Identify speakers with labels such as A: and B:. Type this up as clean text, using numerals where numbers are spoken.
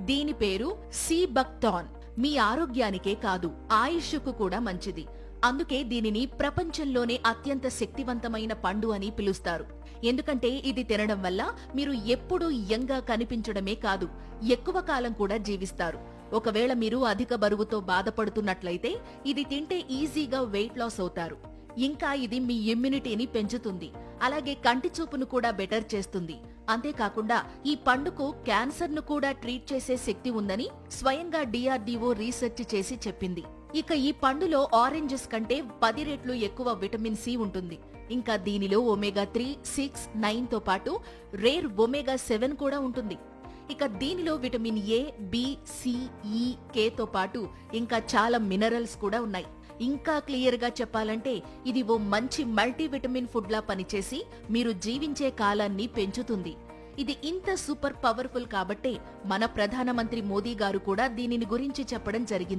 A: దీని పేరు సీ బక్థాన్. మీ ఆరోగ్యానికే కాదు, ఆయుష్కు కూడా మంచిది. అందుకే దీనిని ప్రపంచంలోనే అత్యంత శక్తివంతమైన పండు అని పిలుస్తారు. ఎందుకంటే ఇది తినడం వల్ల మీరు ఎప్పుడూ యంగా కనిపించడమే కాదు, ఎక్కువ కాలం కూడా జీవిస్తారు. ఒకవేళ మీరు అధిక బరువుతో బాధపడుతున్నట్లయితే ఇది తింటే ఈజీగా వెయిట్ లాస్ అవుతారు. ఇంకా ఇది మీ ఇమ్యూనిటీని పెంచుతుంది, అలాగే కంటి చూపును కూడా బెటర్ చేస్తుంది. అంతేకాకుండా ఈ పండుకు క్యాన్సర్ ను కూడా ట్రీట్ చేసే శక్తి ఉందని స్వయంగా DRDO రీసెర్చ్ చేసి చెప్పింది. ఇక ఈ పండులో ఆరెంజెస్ కంటే 10 రెట్లు ఎక్కువ విటమిన్ సి ఉంటుంది. ఇంకా దీనిలో ఒమేగా 3, 6, 9 తో పాటు రేర్ ఒమేగా 7 కూడా ఉంటుంది. ఇక దీనిలో vitamin A, B, C, E, K తో పాటు ఇంకా చాలా మినరల్స్ కూడా ఉన్నాయి. ఇంకా క్లియర్ గా చెప్పాలంటే ఇది ఓ మంచి మల్టీవిటమిన్ ఫుడ్ లా పనిచేసి మీరు జీవించే కాలాన్ని పెంచుతుంది. ఇది ఇంత సూపర్ పవర్ఫుల్ కాబట్టే మన ప్రధానమంత్రి మోదీ గారు కూడా దీనిని గురించి చెప్పడం జరిగింది.